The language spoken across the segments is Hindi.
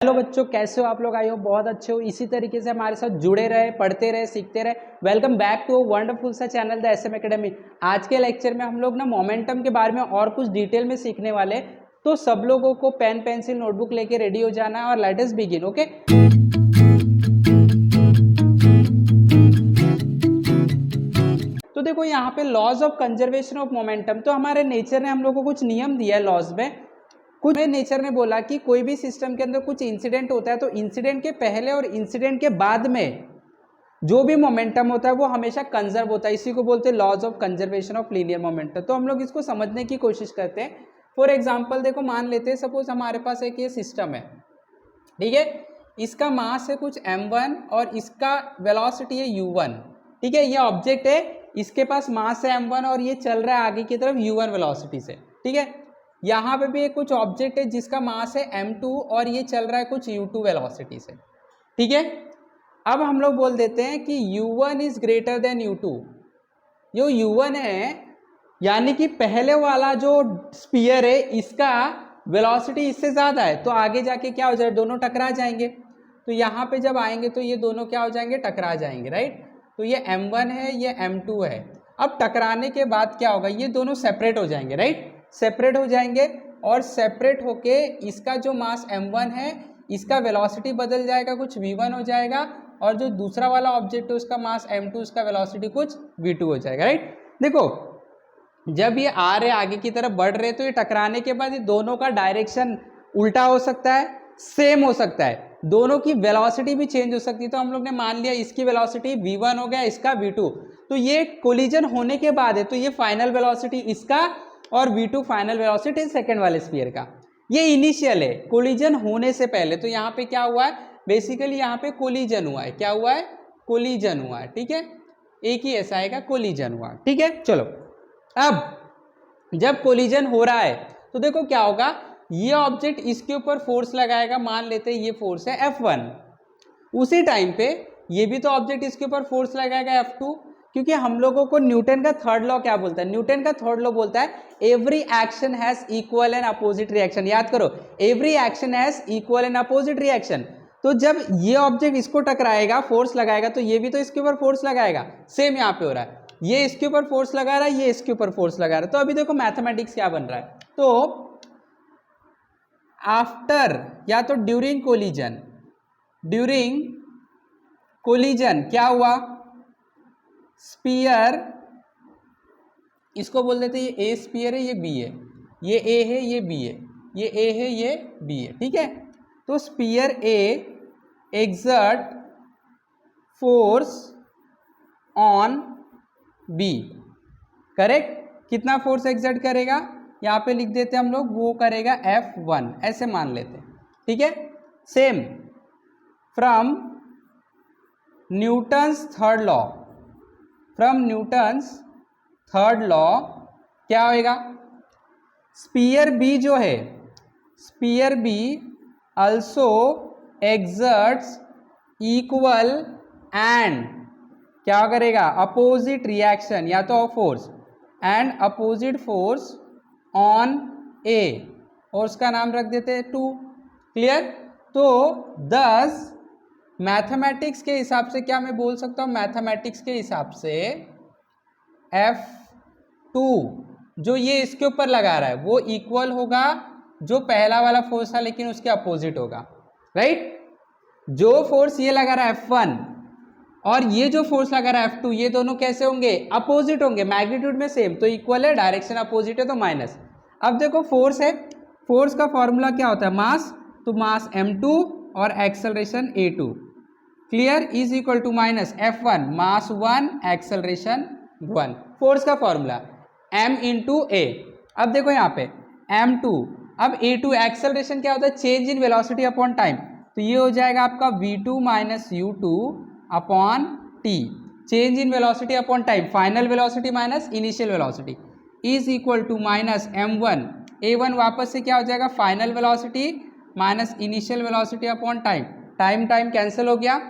हेलो बच्चों, कैसे हो आप लोग? आई हो बहुत अच्छे हो। इसी तरीके से हमारे साथ जुड़े रहे, पढ़ते रहे, सीखते रहे। वेलकम बैक टू वंडरफुल सा चैनल द एसएम एकेडमी। आज के लेक्चर में हम लोग ना मोमेंटम के बारे में और कुछ डिटेल में सीखने वाले। तो सब लोगों को पेन पेंसिल नोटबुक लेके रेडी हो जाना है और लेट अस बिगिन। ओके, तो देखो यहाँ पे laws of conservation of momentum. तो हमारे नेचर ने हम लोग को कुछ नियम दिया है लॉज में। कुछ नेचर ने बोला कि कोई भी सिस्टम के अंदर कुछ इंसिडेंट होता है तो इंसिडेंट के पहले और इंसिडेंट के बाद में जो भी मोमेंटम होता है वो हमेशा कंजर्व होता है। इसी को बोलते हैं laws of conservation of linear momentum. तो हम लोग इसको समझने की कोशिश करते हैं। फॉर एग्जांपल देखो, मान लेते हैं सपोज हमारे पास एक ये सिस्टम है, ठीक है। इसका मास है कुछ m1 और इसका वेलोसिटी है u1, ठीक है। ये ऑब्जेक्ट है, इसके पास मास है m1 और ये चल रहा है आगे की तरफ u1 वेलोसिटी से, ठीक है। यहाँ पे भी एक कुछ ऑब्जेक्ट है जिसका मास है m2 और ये चल रहा है कुछ u2 वेलोसिटी से, ठीक है। अब हम लोग बोल देते हैं कि u1 is greater than u2। जो u1 है यानी कि पहले वाला जो स्पीयर है इसका वेलोसिटी इससे ज़्यादा है, तो आगे जाके क्या हो जाए, दोनों टकरा जाएंगे। तो यहाँ पे जब आएंगे तो ये दोनों क्या हो जाएंगे, टकरा जाएंगे, राइट। तो ये m1 है, ये m2 है। अब टकराने के बाद क्या होगा, ये दोनों सेपरेट हो जाएंगे, राइट। सेपरेट हो जाएंगे और सेपरेट होके इसका जो मास m1 है इसका वेलोसिटी बदल जाएगा, कुछ v1 हो जाएगा। और जो दूसरा वाला ऑब्जेक्ट है उसका मास m2, उसका वेलोसिटी कुछ v2 हो जाएगा, राइट। देखो जब ये आ रहे आगे की तरफ बढ़ रहे तो ये टकराने के बाद ये दोनों का डायरेक्शन उल्टा हो सकता है, सेम हो सकता है, दोनों की वेलोसिटी भी चेंज हो सकती है। तो हम लोग ने मान लिया इसकी वेलोसिटी v1 हो गया, इसका v2। तो ये कोलिजन होने के बाद है, तो ये फाइनल वेलोसिटी इसका और v2 फाइनल वेलोसिटी सेकेंड वाले स्फीयर का। ये इनिशियल है, कोलिजन होने से पहले। तो यहाँ पे क्या हुआ है, बेसिकली यहाँ पे कोलिजन हुआ है। क्या हुआ है, कोलिजन हुआ है, ठीक है। एक ही ऐसा आएगा, कोलिजन हुआ, ठीक है। चलो अब जब कोलिजन हो रहा है तो देखो क्या होगा, ये ऑब्जेक्ट इसके ऊपर फोर्स लगाएगा, मान लेते हैं ये फोर्स है F1। उसी टाइम पे ये भी तो ऑब्जेक्ट इसके ऊपर फोर्स लगाएगा F2, क्योंकि हम लोगों को न्यूटन का थर्ड लॉ क्या बोलता है, न्यूटन का थर्ड लॉ बोलता है every action has equal and opposite reaction. याद करो, every action has equal and opposite reaction. तो जब ये ऑब्जेक्ट इसको टकराएगा, फोर्स लगाएगा, तो ये भी तो इसके ऊपर फोर्स लगाएगा। सेम यहाँ पे हो रहा है, ये इसके ऊपर फोर्स लगा रहा है, ये इसके ऊपर फोर्स लगा रहा है। तो अभी देखो मैथमेटिक्स क्या बन रहा है, तो आफ्टर या तो ड्यूरिंग कोलिजन, ड्यूरिंग कोलिजन क्या हुआ, स्पीयर, इसको बोल देते हैं ये ए स्पीयर है, ये बी है, ये ए है, ये बी है, ये ए है, ये बी है, ठीक है। तो sphere A exert force on B, correct. कितना फोर्स एक्सर्ट करेगा, यहाँ पे लिख देते हैं हम लोग, वो करेगा F1, ऐसे मान लेते हैं, ठीक है। Same from Newton's third law, from Newton's third law क्या होएगा, स्पीयर बी जो है, spear B also exerts equal and क्या करेगा, अपोजिट रिएक्शन या तो force and opposite force on A, और उसका नाम रख देते हैं 2। क्लियर। तो 10 मैथमेटिक्स के हिसाब से क्या मैं बोल सकता हूँ, मैथमेटिक्स के हिसाब से F2 जो ये इसके ऊपर लगा रहा है वो इक्वल होगा जो पहला वाला फोर्स था, लेकिन उसके अपोजिट होगा, राइट। जो फोर्स ये लगा रहा है F1 और ये जो फोर्स लगा रहा है F2, ये दोनों कैसे होंगे, अपोजिट होंगे, मैग्नीट्यूड में सेम, तो इक्वल है, डायरेक्शन अपोजिट है तो माइनस। अब देखो फोर्स है, फोर्स का फॉर्मूला क्या होता है, मास, तो मास m2 और acceleration a2, clear, is equal to minus F1 mass 1 acceleration 1, force का फॉर्मूला m इंटू ए। अब देखो यहाँ पे m2, अब a2 एक्सेलरेशन क्या होता है, change in velocity upon time, तो ये हो जाएगा आपका v2 minus u2 upon t, change in velocity upon time, final velocity minus initial velocity, is equal to minus m1 a1, वापस से क्या हो जाएगा, final velocity minus initial velocity upon time, time time cancel हो गया,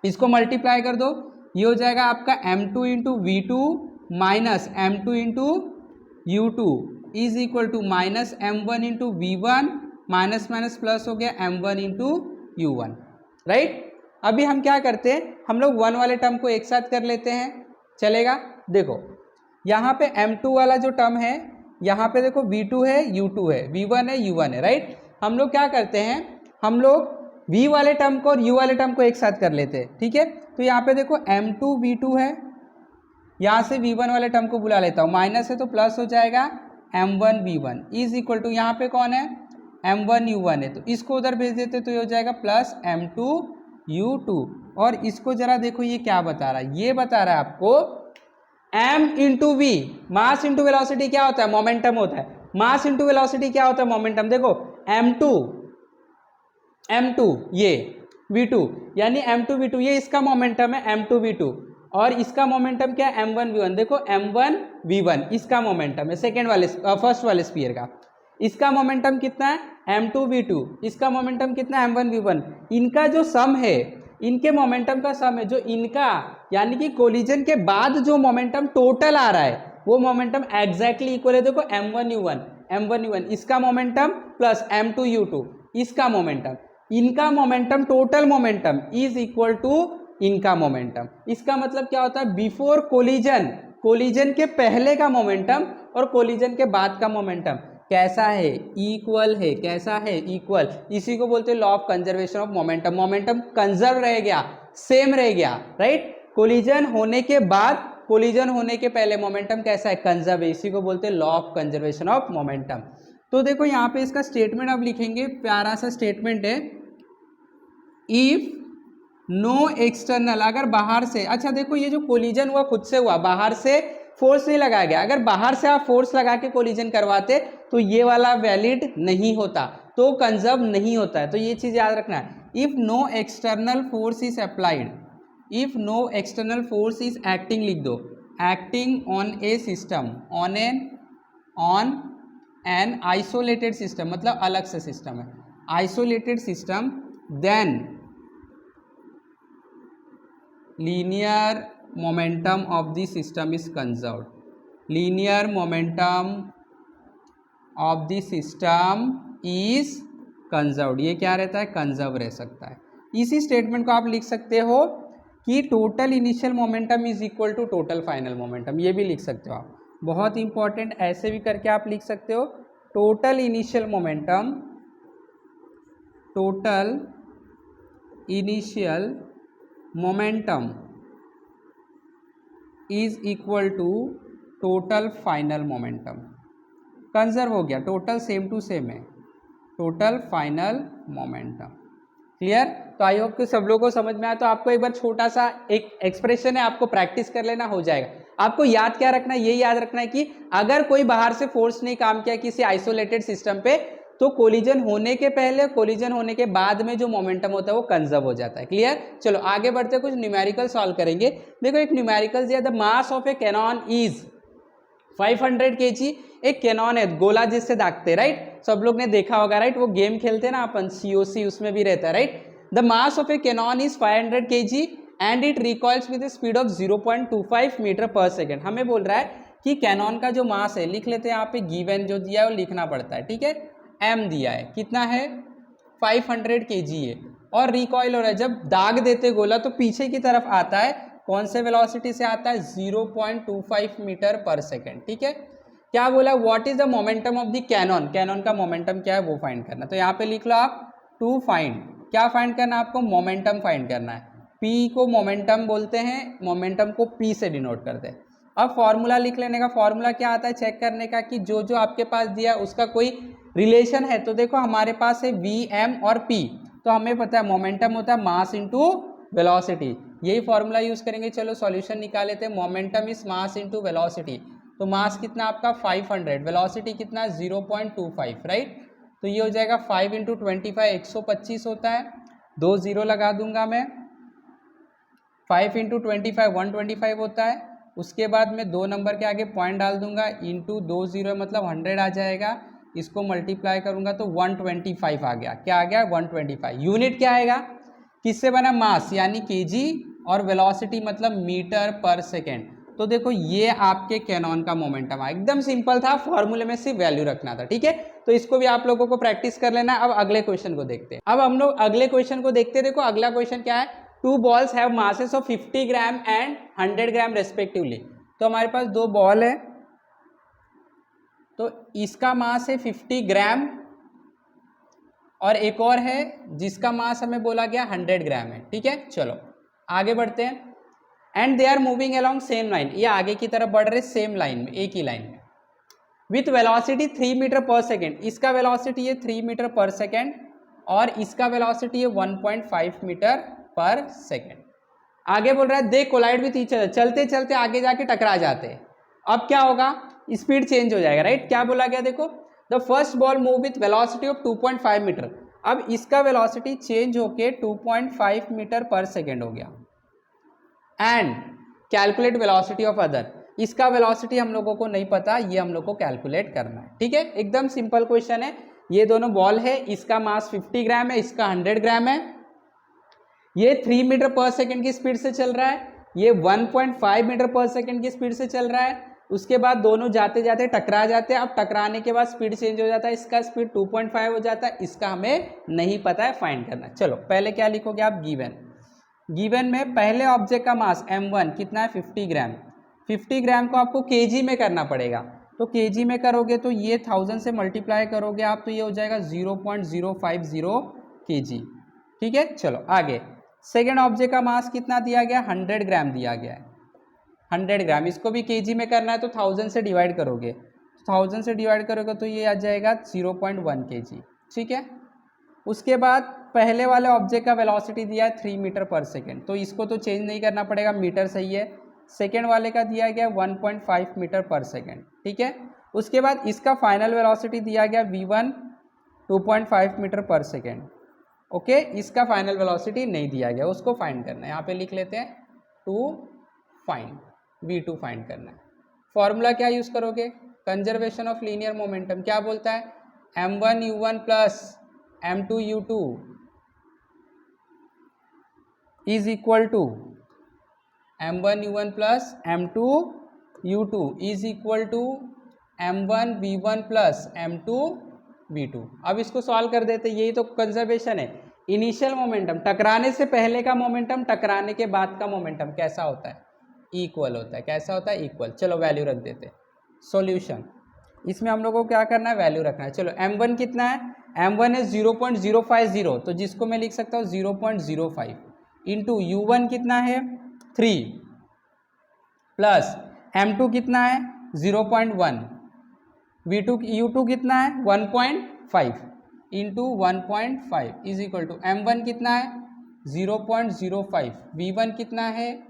इसको मल्टीप्लाई कर दो, ये हो जाएगा आपका m2 into v2 minus m2 into u2 is equal to minus m1 into v1 minus minus plus हो गया m1 इंटू u1, राइट। अभी हम क्या करते हैं, हम लोग 1 वाले टर्म को एक साथ कर लेते हैं, चलेगा। देखो यहाँ पे m2 वाला जो टर्म है, यहाँ पे देखो v2 है u2 है, v1 है u1 है, राइट। हम लोग क्या करते हैं, हम लोग v वाले टर्म को और u वाले टर्म को एक साथ कर लेते हैं, ठीक है। तो यहाँ पे देखो m2 v2 है, यहाँ से v1 वाले टर्म को बुला लेता हूँ, माइनस है तो प्लस हो जाएगा m1 v1 is equal to, यहाँ पे कौन है m1 u1 है, तो इसको उधर भेज देते तो ये हो जाएगा प्लस m2 u2। और इसको जरा देखो ये क्या बता रहा है, ये बता रहा है आपको m into V, mass into velocity क्या होता है, मोमेंटम होता है। मास इंटू वेलोसिटी क्या होता है, मोमेंटम। देखो m2 ये v2 यानी m2 v2, ये इसका मोमेंटम है m2 v2, और इसका मोमेंटम क्या है m1 v1। देखो m1 v1 इसका मोमेंटम है सेकेंड वाले फर्स्ट वाले स्फीयर का। इसका मोमेंटम कितना है m2 v2, इसका मोमेंटम कितना है m1 v1। इनका जो सम है, इनके मोमेंटम का सम है, जो इनका यानी कि कोलिजन के बाद जो मोमेंटम टोटल आ रहा है वो मोमेंटम एग्जैक्टली इक्वल है। देखो m1 u1 इसका मोमेंटम प्लस m2 u2 इसका मोमेंटम, इनका momentum total momentum is equal to इनका मोमेंटम। इसका मतलब क्या होता है, बिफोर कोलिजन, कोलिजन के पहले का मोमेंटम और कोलिजन के बाद का मोमेंटम कैसा है, इक्वल है। कैसा है, इक्वल। इसी को बोलते हैं law of conservation of momentum. Momentum conserve रह गया, सेम रह गया, राइट। कोलिजन होने के बाद, कोलिजन होने के पहले मोमेंटम कैसा है, कंजर्व है। इसी को बोलते हैं law of conservation of momentum. तो देखो यहाँ पे इसका स्टेटमेंट अब लिखेंगे, प्यारा सा स्टेटमेंट है, इफ नो एक्सटर्नल, अगर बाहर से, अच्छा देखो ये जो कोलिजन हुआ खुद से हुआ, बाहर से फोर्स नहीं लगाया गया। अगर बाहर से आप फोर्स लगा के कोलिजन करवाते तो ये वाला वैलिड नहीं होता, तो कंजर्व नहीं होता है। तो ये चीज याद रखना है, if no external force is applied, if no external force is acting, लिख दो, acting on a system, on an isolated system, मतलब अलग से सिस्टम है, isolated system, then linear momentum of the system is conserved, linear momentum of the system is conserved। ये क्या रहता है, कंजर्व रह सकता है। इसी स्टेटमेंट को आप लिख सकते हो कि total initial momentum is equal to total final momentum, ये भी लिख सकते हो आप, बहुत इंपॉर्टेंट। ऐसे भी करके आप लिख सकते हो, total initial momentum, total initial momentum is equal to total final momentum. Conserve हो गया, टोटल सेम टू सेम है, टोटल फाइनल मोमेंटम। क्लियर। तो आई होप कि सब लोगों को समझ में आया। तो आपको एक बार छोटा सा एक एक्सप्रेशन है, आपको प्रैक्टिस कर लेना, हो जाएगा। आपको याद क्या रखना है, ये याद रखना है कि अगर कोई बाहर से फोर्स नहीं काम किया किसी आइसोलेटेड सिस्टम पे, तो कोलिजन होने के पहले, कोलिजन होने के बाद में जो मोमेंटम होता है वो कंजर्व हो जाता है। क्लियर। चलो आगे बढ़ते, कुछ न्यूमेरिकल सॉल्व करेंगे। देखो एक न्यूमेरिकल दिया, the mass of a cannon is 500 kg। एक कैनॉन है, गोला जिससे दागते, राइट, सब लोग ने देखा होगा, राइट, वो गेम खेलते ना अपन, COC, उसमें भी रहता है, right. The mass of a cannon is 500 kg and it recoils with speed of 0.25 metre per second. हमें बोल रहा है कि कैनॉन का जो मास है, लिख लेते हैं यहाँ पे, गिवन जो दिया है वो लिखना पड़ता है, ठीक है। m दिया है, कितना है 500 kg है, और रिकॉइल हो रहा है, जब दाग देते गोला तो पीछे की तरफ आता है, कौन से वेलोसिटी से आता है, 0.25 मीटर पर सेकेंड, ठीक है। क्या बोला, what is the momentum of the Canon, Canon का मोमेंटम क्या है वो फाइंड करना। तो यहाँ पे लिख लो आप, टू फाइंड, क्या फाइंड करना है आपको, मोमेंटम फाइंड करना है। P को मोमेंटम बोलते हैं, मोमेंटम को P से डिनोट करते हैं। अब फॉर्मूला लिख लेने का, फॉर्मूला क्या आता है, चेक करने का कि जो जो आपके पास दिया उसका कोई रिलेशन है। तो देखो हमारे पास है Vm और P, तो हमें पता है मोमेंटम होता है मास इंटू वेलोसिटी, यही फॉर्मूला यूज करेंगे। चलो सॉल्यूशन निकाल लेते हैं। Momentum is mass into velocity, तो मास कितना आपका 500, वेलोसिटी कितना 0.25, राइट। तो ये हो जाएगा 5 इंटू 25, 125 होता है, 2 0 लगा दूंगा मैं। 5 इंटू 25 125 होता है। उसके बाद में 2 नंबर के आगे पॉइंट डाल दूंगा, इंटू 2 0 मतलब 100 आ जाएगा। इसको मल्टीप्लाई करूंगा तो 125 आ गया। क्या आ गया, 125। यूनिट क्या आएगा, किससे बना, मास यानी केजी, और वेलोसिटी मतलब मीटर पर सेकेंड। तो तो देखो ये आपके कैनॉन का मोमेंटम है, एकदम सिंपल था, फॉर्मूले में सिर्फ वैल्यू रखना था, ठीक है। तो इसको भी आप लोगों को प्रैक्टिस कर लेना। अब अगले क्वेश्चन को देखते हैं। अब हम लोग अगले क्वेश्चन को देखते हैं। देखो अगला क्वेश्चन क्या है, 2 balls have masses of 50 gram and 100 gram respectively. तो हमारे पास 2 बॉल है, तो इसका मास है 50 ग्राम और एक और है जिसका मास हमें बोला गया 100 ग्राम है, ठीक है। चलो आगे बढ़ते हैं। And they are moving along same line, ये आगे की तरफ बढ़ रहे सेम लाइन में, एक ही लाइन में, with velocity 3 metre per second. इसका वेलोसिटी है 3 मीटर पर सेकेंड और इसका वेलोसिटी है 1.5 मीटर पर सेकेंड। आगे बोल रहा है दे कोलाइड विथ ईच अदर, चलते चलते आगे जाके टकरा जाते हैं। अब क्या होगा, स्पीड चेंज हो जाएगा, राइट। क्या बोला गया, देखो the first ball move with velocity of 2.5 metre. अब इसका वेलोसिटी चेंज होके 2.5 मीटर पर सेकेंड हो गया। And calculate velocity of other, इसका वेलोसिटी हम लोगों को नहीं पता, ये हम लोग को कैलकुलेट करना है, ठीक है। एकदम सिंपल क्वेश्चन है। ये दोनों बॉल है, इसका मास 50 ग्राम है, इसका 100 ग्राम है। ये 3 मीटर पर सेकेंड की स्पीड से चल रहा है, ये 1.5 मीटर पर सेकेंड की स्पीड से चल रहा है। उसके बाद दोनों जाते जाते टकरा जाते हैं। अब टकराने के बाद स्पीड चेंज हो जाता है, इसका स्पीड 2.5 हो जाता है, इसका हमें नहीं पता है, फाइंड करना। चलो पहले क्या लिखोगे आप, गिवन में पहले ऑब्जेक्ट का मास m1 कितना है 50 ग्राम। 50 ग्राम को आपको केजी में करना पड़ेगा, तो केजी में करोगे तो ये 1000 से मल्टीप्लाई करोगे आप, तो ये हो जाएगा 0.050 केजी, ठीक है। चलो आगे, सेकेंड ऑब्जेक्ट का मास कितना दिया गया, 100 ग्राम दिया गया है, 100 ग्राम। इसको भी केजी में करना है तो 1000 से डिवाइड करोगे, 1000 से डिवाइड करोगे तो ये आ जाएगा 0.1 केजी, ठीक है। उसके बाद पहले वाले ऑब्जेक्ट का वेलोसिटी दिया है 3 मीटर पर सेकेंड, तो इसको तो चेंज नहीं करना पड़ेगा, मीटर सही है। सेकेंड वाले का दिया गया 1.5 मीटर पर सेकेंड, ठीक है। उसके बाद इसका फाइनल वेलोसिटी दिया गया v1 2.5 metre per second, okay. इसका फाइनल वेलोसिटी नहीं दिया गया, उसको फाइंड करना है। यहाँ पे लिख लेते हैं टू फाइंड, v2 फाइंड करना है। फॉर्मूला क्या यूज करोगे, कंजर्वेशन ऑफ लीनियर मोमेंटम क्या बोलता है, m1 u1 plus m2 u2 is equal to m1 u1 plus m2 u2 is equal to m1 v1 plus m2 v2। अब इसको सॉल्व कर देते, यही तो कंजर्वेशन है। इनिशियल मोमेंटम, टकराने से पहले का मोमेंटम, टकराने के बाद का मोमेंटम कैसा होता है, इक्वल होता है। कैसा होता है, इक्वल। चलो वैल्यू रख देते, सॉल्यूशन। इसमें हम लोग को क्या करना है, वैल्यू रखना है। चलो m1 कितना है, m1 है 0.050, तो जिसको मैं लिख सकता हूँ 0.05 इंटू u1 कितना है 3 प्लस m2 कितना है 0.1, v2 u2 कितना है 1.5 into 1.5 is equal to m1 कितना है 0.05, v1 कितना है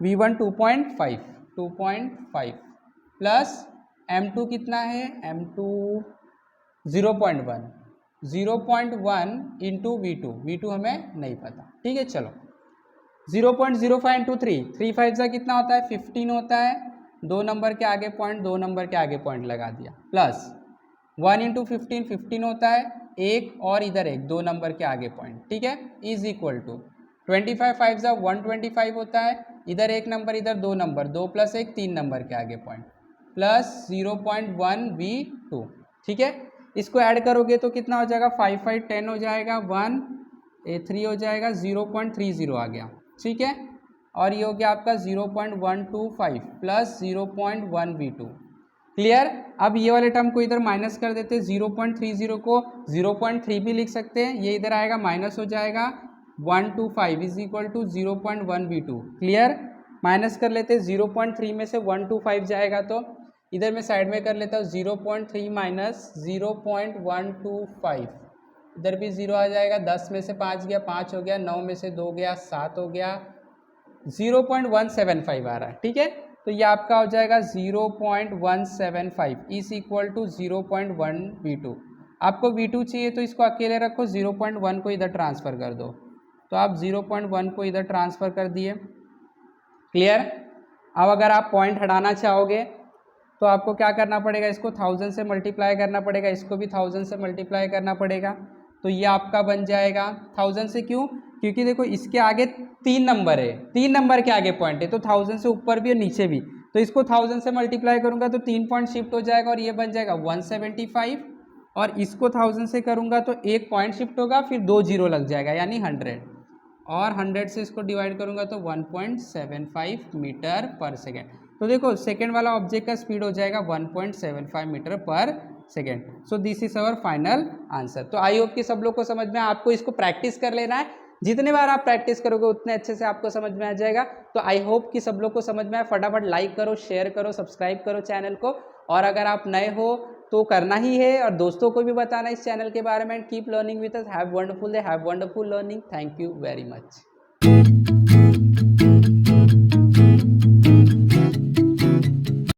v1 2.5 प्लस m2 कितना है m2 0.1 इंटू v2 हमें नहीं पता, ठीक है। चलो 0.05 इंटू 3 5 का कितना होता है 15 होता है, 2 नंबर के आगे पॉइंट, 2 नंबर के आगे पॉइंट लगा दिया, प्लस 1 इंटू 15 होता है, एक और इधर एक 2 नंबर के आगे पॉइंट, ठीक है, इज इक्वल टू 25 5 जा 125 होता है, इधर एक नंबर इधर 2 नंबर, 2 प्लस 1 3 नंबर के आगे पॉइंट, प्लस 0.1 v2, ठीक है। इसको ऐड करोगे तो कितना हो जाएगा 5 5 10 हो जाएगा, 1 3 हो जाएगा, 0.30 आ गया, ठीक है। और ये हो गया आपका 0.125 प्लस 0.1 v2, क्लियर। अब ये वाले टर्म को इधर माइनस कर देते हैं, 0.30 को 0.3 भी लिख सकते हैं, ये इधर आएगा माइनस हो जाएगा 125 is equal to 0.1 v2, clear. Minus कर लेते हैं, 0.3 में से 125 जाएगा तो इधर मैं साइड में कर लेता हूँ 0.3 माइनस 0.125, इधर भी 0 आ जाएगा, 10 में से 5 गया 5 हो गया, 9 में से 2 गया 7 हो गया, 0.175 आ रहा है, ठीक है। तो ये आपका हो जाएगा 0.175 इज इक्वल टू 0.1 v2। आपको v2 चाहिए तो इसको अकेले रखो, 0.1 को इधर ट्रांसफ़र कर दो, तो आप 0.1 को इधर ट्रांसफ़र कर दिए, क्लियर। अब अगर आप पॉइंट हटाना चाहोगे तो आपको क्या करना पड़ेगा, इसको 1000 से मल्टीप्लाई करना पड़ेगा, इसको भी 1000 से मल्टीप्लाई करना पड़ेगा, तो ये आपका बन जाएगा 1000 से, क्यों, क्योंकि देखो इसके आगे 3 नंबर है, 3 नंबर के आगे पॉइंट है, तो 1000 से ऊपर भी और नीचे भी, तो इसको 1000 से मल्टीप्लाई करूंगा तो 3 पॉइंट शिफ्ट हो जाएगा और ये बन जाएगा 175, और इसको 1000 से करूंगा तो 1 पॉइंट शिफ्ट होगा, फिर 2 जीरो लग जाएगा यानी 100, और 100 से इसको डिवाइड करूंगा तो 1.75 मीटर पर सेकेंड। तो देखो सेकेंड वाला ऑब्जेक्ट का स्पीड हो जाएगा 1.75 metre per second. So this is our final answer. तो आई होप कि सब लोग को समझ में, आपको इसको प्रैक्टिस कर लेना है, जितने बार आप प्रैक्टिस करोगे उतने अच्छे से आपको समझ में आ जाएगा। तो आई होप कि सब लोग को समझ में आए। फटाफट लाइक करो, शेयर करो, सब्सक्राइब करो चैनल को, और अगर आप नए हो तो करना ही है, और दोस्तों को भी बताना इस चैनल के बारे में। Keep learning with us, have wonderful day, have wonderful learning. Thank you very much.